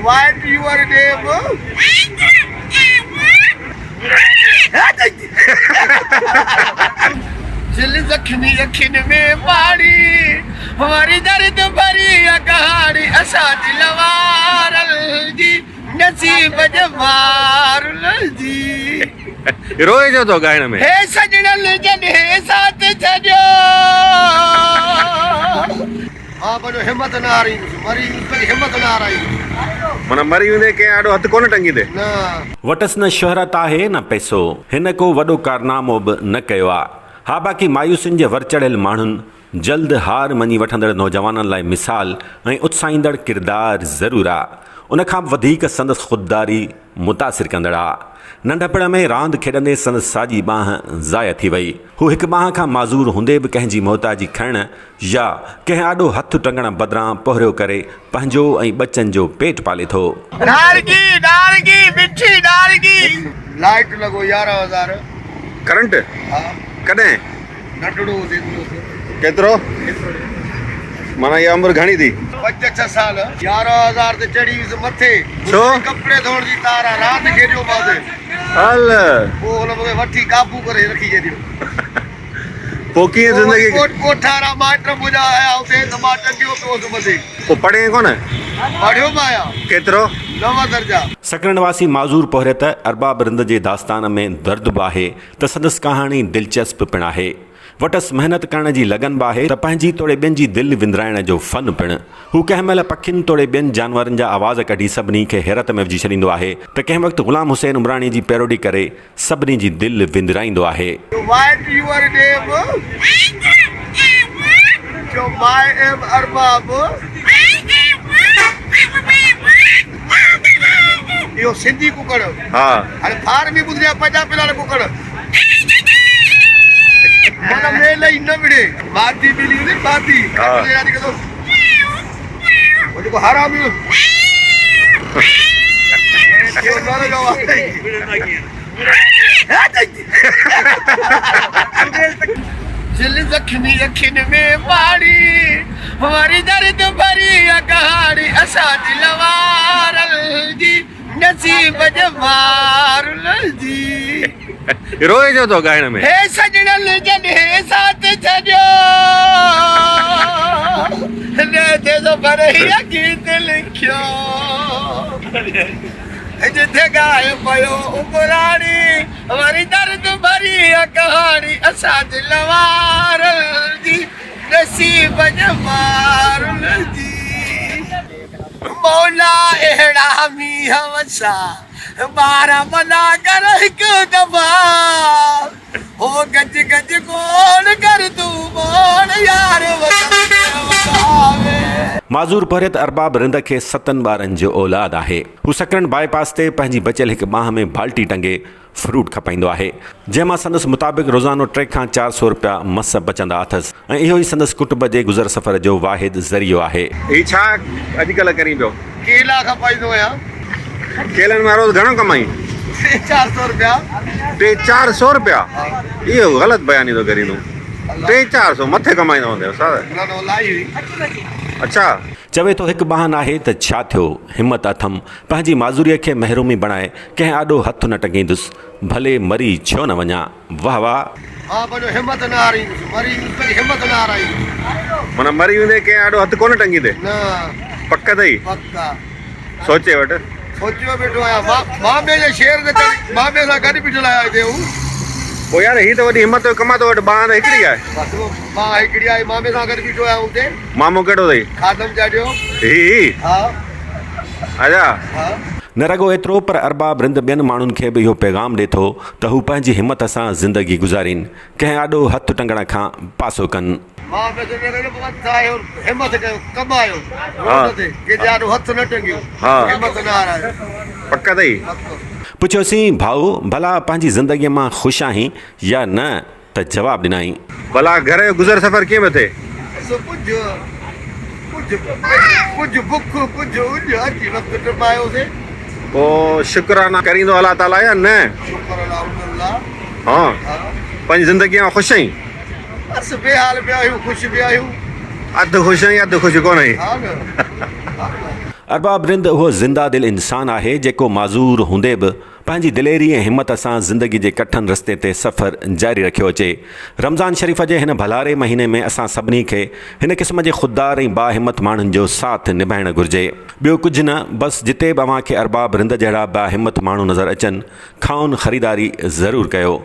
What your name? दिल जख्मी अखिन में पाड़ी हमारी दर्द भरी कहानी असा दिलवारल जी नसीब जवारल जी रोए जो तो गायन में हे सजनल जन हे साथ छजो हां बनो हिम्मत ना आ रही मरी पर हिम्मत ना आ रही मन मरी वेंदे के आडो हथ कोन टंगींदे ना वटस न शोहरत आहे न पैसो हिन को वॾो कारनामो बि न कयो आहे हा बाक़ी मायूसियुनि जे वर चढ़ियल माण्हुनि जल्द हार मञी वठंदड़ नौजवाननि लाइ मिसाल ऐं उत्साहींदड़ किरदारु ज़रूरु आहे उनखां बि वधीक संदसि ख़ुददारी मुतासिर कंदड़ आहे नंढपण में रांदि खेॾंदे संदसि साॼी ॿांह ज़ाय थी वई हू हिकु ॿांह खां माज़ूर हूंदे बि कंहिंजी मोहताजी खणण या कंहिं आॾो हथु टंगण बदिरां पोहरियो करे पंहिंजो ऐं ॿचनि जो पेट पाले थो नारगी मिठी नारगी लाइट लॻो 11000 करंट हा कॾहिं नंढड़ो केतिरो माना इहा उमिरि घणी थी 5-6 साल 11000 ते चढ़ी वियुसि मथे छो? कपिड़े धोइण जी तार आहे राति खेॾियो मां हल पोइ हुन मूंखे वठी काबू करे रखी छॾियो पोइ कीअं ज़िंदगी कोठारा माइट मुंहिंजा आया हुते त मां टंगियो पियोसि मथे पोइ पढ़े कोन पढ़ियो मां आहियां केतिरो 9 दर्जा सकरणवासी माज़ूर पोहरे त अरबाब रिंद जे दास्तान में दर्द बि आहे त संदसि कहाणी दिलचस्प पिणु आहे वटसि महिनत करण जी लगन बि आहे त पंहिंजी तोड़े ॿियनि जी दिलि विंदराइण जो फ़न पिणु हू कंहिं महिल पखियुनि तोड़े ॿियनि जानवरनि जा आवाज़ कढी सभिनी खे हैरत में विझी छॾींदो आहे त कंहिं वक़्तु ग़ुलाम हुसैन उमराणी जी पैरोडी करे सभिनी जी दिलि विंदराईंदो आहे What your name? जो माय एम अरबाब इहो सिंधी कुकड़ हा हाणे फारमी ॿुधिया पंजाबी लाल कुकड़ माना मेल ई न मिले बाती मिली ने बाती हा। यानी के तो वो जो हरामी ये ना लगा दिल जख्मी अखिन में पाड़ी हमारी दर्द भरी कहानी असा दिलवारल जी नसीब जवारल जी रोए जो तो गायन में हे सजनल जन हे साथ छजो ने ते तो भरिया गीत लिखियो जिथे गाए पयो उमराणी हमारी दर्द भरी कहानी असा दिलवारल जी नसीब जवारल जी मौला अहिड़ा मींहं वसा 12 बना कर हिकु दफ़ा हो गज गज कोन कर तूं मोन यार माज़ूर पोहरे त अरबाब रिंद खे 7 ॿारनि जो औलाद आहे हू सकरन बाईपास ते पंहिंजी बचियल हिकु ॿांह में बाल्टी टंगे फ्रूट खपाईंदो आहे जंहिंमां संदसि मुताबिक़ रोज़ानो 300 खां 400 रुपया मस बचंदा अथसि ऐं इहो ई संदसि कुटुंब जे गुज़र सफ़र जो वाहिद ज़रियो आहे ही छा अॼुकल्ह करी पियो केला खपाईंदो आहियां केलनि में रोज़ घणो कमाई 400 रुपया 300-400 रुपया इहो ग़लति बयानी थो करी तूं 300-400 मथे कमाईंदो हूंदो न लाई हुई अच्छा चवे थो हिकु बहान आहे त छा थियो हिमत अथमि पंहिंजी माज़ूरीअ खे महरूमी बणाए कंहिं आॾो हथु न टंगींदुसि भले मरी छो न वञा वाह वाह हां बनो हिम्मत ना आ रही मरी पर हिम्मत ना आ रही मन मरी वेंदे के आॾो हथु कोन टंगींदे ना पक अथई पक्का सोचे वटि सोचियो बेठो आहियां मामे जे शेर ते मामे सां गॾु बीठल आहियां हिते हूं पोइ यार ही त वॾी हिमत जो कमु थो वटि ॿांह त हिकिड़ी आहे बस मां हिकिड़ी आई मामे सां गॾु बीठो आहियां हुते मामो कहिड़ो अथई खादम चाढ़ियो ही हा अच्छा हा न रुॻो एतिरो पर अरबाब रिंद ॿियनि माण्हुनि खे बि इहो पैगाम ॾिए थो त हू पंहिंजी हिमत सां ज़िंदगी गुज़ारीनि कंहिं आॾो हथु टंगण खां पासो कनि मां पैसे में वक़्तु आयो हिम्मत कयो कमायो हा। के ॾाढो हथु न टंगियो हा। हिम्मत न हारायो पक अथई पुछियोसीं भाऊ भला पंहिंजी ज़िंदगीअ मां ख़ुशि आहीं या न त जवाबु ॾिनई भला घर जो गुज़र सफ़र कीअं पियो थिए सो कुझु बुख कुझु उज अची वक़्तु टपायोसीं पोइ शुक्राना करींदो अलाह ताला या न शुक्र अल्लाह हा हा पंहिंजी ज़िंदगीअ में ख़ुशि आहीं बस बेहाल पिया आहियूं ख़ुशि पिया आहियूं अधु ख़ुशि आहीं अधु ख़ुशि कोन आहीं हा न अरबाब रिंद उहो ज़िंदा दिल इंसान आहे जेको माज़ूर हूंदे बि पंहिंजी दिलेरी ऐं हिमत सां ज़िंदगी जे कठिन रस्ते ते सफ़र जारी रखियो अचे। रमज़ान शरीफ़ जे हिन भलारे महीने में असां सभिनी खे हिन क़िस्म जे ख़ुददार ऐं बाहिमत माण्हुनि जो साथ निभाइणु घुरिजे। ॿियो कुझु न, बसि जिते बि अव्हांखे अरबाब रिंद जहिड़ा बाहिमत माण्हू नज़र अचनि, खाउन ख़रीदारी ज़रूरु कयो।